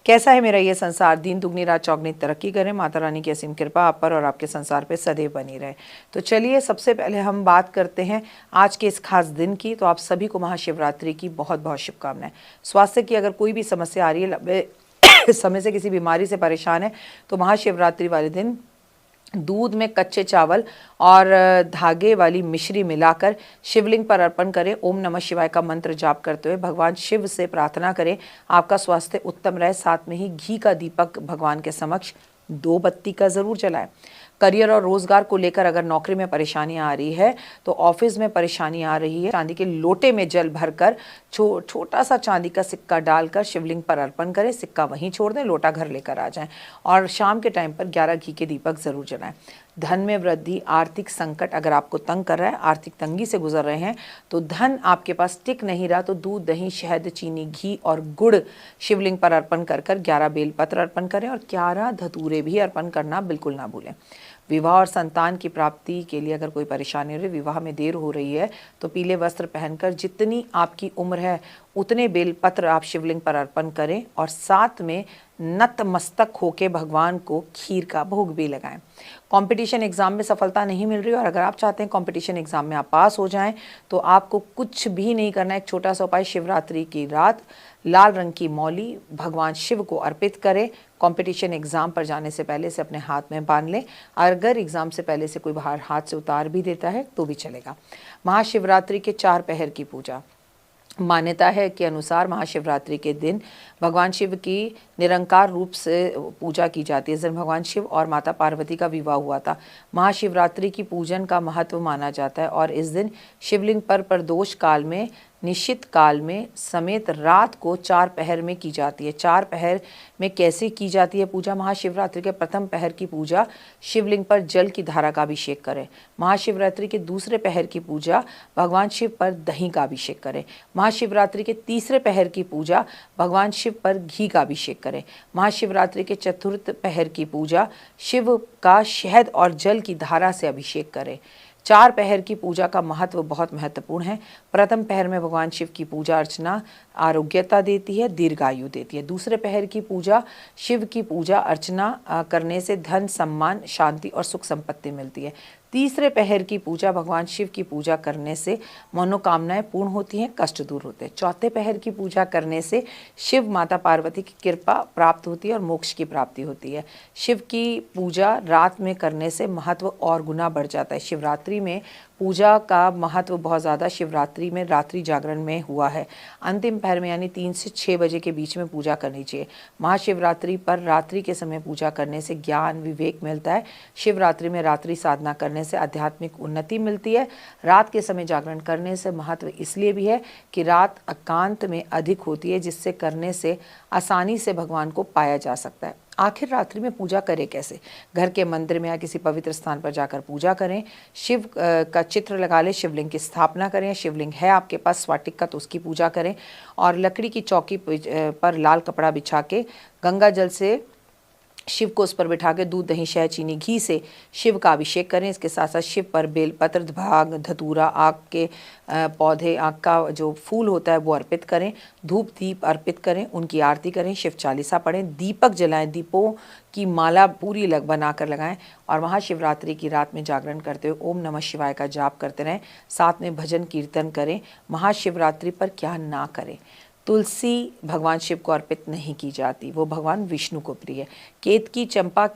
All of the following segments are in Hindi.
कैसा है मेरा ये संसार, दिन दुगनी रात चौगनी तरक्की करें, माता रानी की असीम कृपा आप पर और आपके संसार पे सदैव बनी रहे। तो चलिए सबसे पहले हम बात करते हैं आज के इस खास दिन की। तो आप सभी को महाशिवरात्रि की बहुत बहुत शुभकामनाएं। स्वास्थ्य की अगर कोई भी समस्या आ रही है, लंबे समय से किसी बीमारी से परेशान है, तो महाशिवरात्रि वाले दिन दूध में कच्चे चावल और धागे वाली मिश्री मिलाकर शिवलिंग पर अर्पण करें। ओम नमः शिवाय का मंत्र जाप करते हुए भगवान शिव से प्रार्थना करें आपका स्वास्थ्य उत्तम रहे। साथ में ही घी का दीपक भगवान के समक्ष 2 बत्ती का ज़रूर जलाएं। करियर और रोजगार को लेकर अगर नौकरी में परेशानियां आ रही है, तो ऑफिस में परेशानी आ रही है, चांदी के लोटे में जल भरकर छोटा सा चांदी का सिक्का डालकर शिवलिंग पर अर्पण करें। सिक्का वहीं छोड़ दें, लोटा घर लेकर आ जाएं और शाम के टाइम पर 11 घी के दीपक ज़रूर जलाएं। धन में वृद्धि, आर्थिक संकट अगर आपको तंग कर रहा है, आर्थिक तंगी से गुजर रहे हैं, तो धन आपके पास टिक नहीं रहा, तो दूध, दही, शहद, चीनी, घी और गुड़ शिवलिंग पर अर्पण कर 11 बेलपत्र अर्पण करें और 11 धतूरे भी अर्पण करना बिल्कुल ना भूलें। विवाह और संतान की प्राप्ति के लिए अगर कोई परेशानी हो रही, विवाह में देर हो रही है, तो पीले वस्त्र पहनकर जितनी आपकी उम्र है उतने बेलपत्र आप शिवलिंग पर अर्पण करें और साथ में नतमस्तक होके भगवान को खीर का भोग भी लगाएं। कंपटीशन एग्ज़ाम में सफलता नहीं मिल रही और अगर आप चाहते हैं कंपटीशन एग्ज़ाम में आप पास हो जाएं, तो आपको कुछ भी नहीं करना है। एक छोटा सा उपाय, शिवरात्रि की रात लाल रंग की मौली भगवान शिव को अर्पित करें। कंपटीशन एग्ज़ाम पर जाने से पहले से अपने हाथ में बांध लें। अगर एग्ज़ाम से पहले से कोई बाहर हाथ से उतार भी देता है तो भी चलेगा। महाशिवरात्रि के 4 पहर की पूजा। मान्यता है के अनुसार महाशिवरात्रि के दिन भगवान शिव की निरंकार रूप से पूजा की जाती है। इस दिन भगवान शिव और माता पार्वती का विवाह हुआ था। महाशिवरात्रि की पूजन का महत्व माना जाता है और इस दिन शिवलिंग पर प्रदोष काल में, निश्चित काल में समेत रात को 4 पहर में की जाती है। 4 पहर में कैसे की जाती है पूजा? महाशिवरात्रि के प्रथम पहर की पूजा शिवलिंग पर जल की धारा का अभिषेक करें। महाशिवरात्रि के दूसरे पहर की पूजा भगवान शिव पर दही का अभिषेक करें। महाशिवरात्रि के तीसरे पहर की पूजा भगवान शिव पर घी का अभिषेक करें। महाशिवरात्रि के चतुर्थ पहर की पूजा शिव का शहद और जल की धारा से अभिषेक करें। 4 पहर की पूजा का महत्व बहुत महत्वपूर्ण है। प्रथम पहर में भगवान शिव की पूजा अर्चना आरोग्यता देती है, दीर्घायु देती है। दूसरे पहर की पूजा शिव की पूजा अर्चना करने से धन, सम्मान, शांति और सुख संपत्ति मिलती है। तीसरे पहर की पूजा भगवान शिव की पूजा करने से मनोकामनाएं पूर्ण होती हैं, कष्ट दूर होते हैं। चौथे पहर की पूजा करने से शिव माता पार्वती की कृपा प्राप्त होती है और मोक्ष की प्राप्ति होती है। शिव की पूजा रात में करने से महत्व और गुना बढ़ जाता है। शिवरात्रि में पूजा का महत्व बहुत ज़्यादा शिवरात्रि में रात्रि जागरण में हुआ है। अंतिम पहर में यानी 3 से 6 बजे के बीच में पूजा करनी चाहिए। महाशिवरात्रि पर रात्रि के समय पूजा करने से ज्ञान, विवेक मिलता है। शिवरात्रि में रात्रि साधना करने से आध्यात्मिक उन्नति मिलती है। रात के समय जागरण करने से महत्व इसलिए भी है कि रात एकांत में अधिक होती है, जिससे करने से आसानी से भगवान को पाया जा सकता है। आखिर रात्रि में पूजा करें कैसे? घर के मंदिर में या किसी पवित्र स्थान पर जाकर पूजा करें। शिव का चित्र लगा लें, शिवलिंग की स्थापना करें। शिवलिंग है आपके पास स्फटिक का तो उसकी पूजा करें और लकड़ी की चौकी पर लाल कपड़ा बिछा के गंगा जल से शिव को उस पर बिठा के दूध, दही, शहद, चीनी, घी से शिव का अभिषेक करें। इसके साथ साथ शिव पर बेलपत्र, भाग, धतूरा, आक के पौधे, आक का जो फूल होता है वो अर्पित करें। धूप दीप अर्पित करें, उनकी आरती करें, शिव चालीसा पढ़ें, दीपक जलाएं, दीपों की माला पूरी बनाकर लगाएं और महाशिवरात्रि की रात में जागरण करते हुए ओम नमः शिवाय का जाप करते रहें। साथ में भजन कीर्तन करें। महाशिवरात्रि पर क्या ना करें? तुलसी भगवान शिव को अर्पित नहीं की जाती, वो भगवान विष्णु को प्रिय है। केतकी चंपा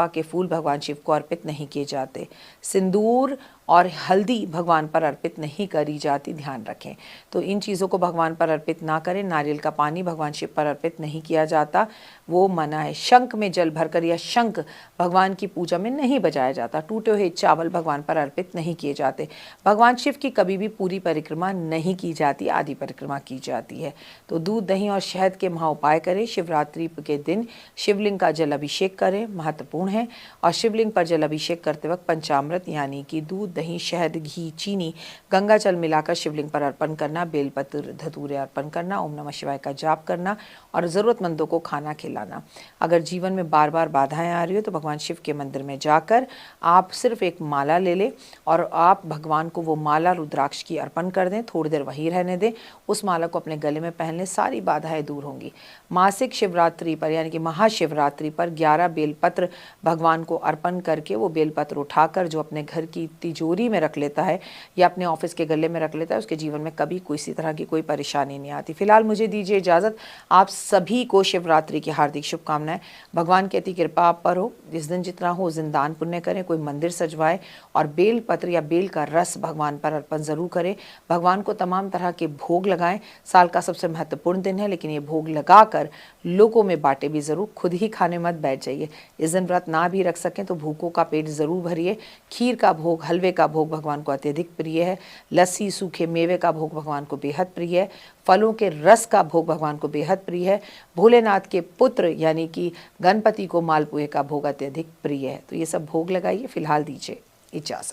के फूल भगवान शिव को अर्पित नहीं किए जाते। सिंदूर और हल्दी भगवान पर अर्पित नहीं करी जाती, ध्यान रखें। तो इन चीज़ों को भगवान पर अर्पित ना करें। नारियल का पानी भगवान शिव पर अर्पित नहीं किया जाता, वो मना है। शंख में जल भरकर या शंख भगवान की पूजा में नहीं बजाया जाता। टूटे हुए चावल भगवान पर अर्पित नहीं किए जाते। भगवान शिव की कभी भी पूरी परिक्रमा नहीं की जाती, आधी परिक्रमा की जाती है। तो दूध, दही और शहद के महाउपाय करें। शिवरात्रि के दिन शिवलिंग का जल अभिषेक करें, महत्वपूर्ण है। और शिवलिंग पर जल अभिषेक करते वक्त पंचामृत यानी कि दूध, दही, शहद, घी, चीनी, गंगा जल मिलाकर शिवलिंग पर अर्पण करना, बेलपत्र, धतूरे अर्पण करना, ओम नमः शिवाय का जाप करना और ज़रूरतमंदों को खाना खिलाना। अगर जीवन में बार बार बाधाएं आ रही हो तो भगवान शिव के मंदिर में जाकर आप सिर्फ एक माला ले लें और आप भगवान को वो माला रुद्राक्ष की अर्पण कर दें, थोड़ी देर वहीं रहने दें, उस माला को अपने गले में पहन लें, सारी बाधाएं दूर होंगी। मासिक शिवरात्रि पर यानी कि महाशिवरात्रि पर 11 बेलपत्र भगवान को अर्पण करके वो बेलपत्र उठाकर जो अपने घर की तिजोरी में रख लेता है या अपने ऑफिस के गले में रख लेता है, उसके जीवन में कभी किसी तरह की कोई परेशानी नहीं आती। फिलहाल मुझे दीजिए इजाज़त। आप सभी को शिवरात्रि की हार्दिक शुभकामनाएं। भगवान की अति कृपा आप पर हो। जिस दिन जितना हो उस दिन दान पुण्य करें, कोई मंदिर सजवाए और बेल पत्र या बेल का रस भगवान पर अर्पण ज़रूर करें। भगवान को तमाम तरह के भोग लगाएं। साल का सबसे महत्वपूर्ण दिन है, लेकिन ये भोग लगाकर लोगों में बांटे भी ज़रूर, खुद ही खाने मत बैठ जाइए। इस दिन व्रत ना भी रख सकें तो भूखों का पेट ज़रूर भरिए। खीर का भोग, हलवे का भोग भगवान को अत्यधिक प्रिय है। लस्सी, सूखे मेवे का भोग भगवान को बेहद प्रिय है। फलों के रस का भोग भगवान को बेहद प्रिय है। भोलेनाथ के पुत्र यानी कि गणपति को मालपुए का भोग अत्यधिक प्रिय है। तो ये सब भोग लगाइए। फिलहाल दीजिए इजाज़त।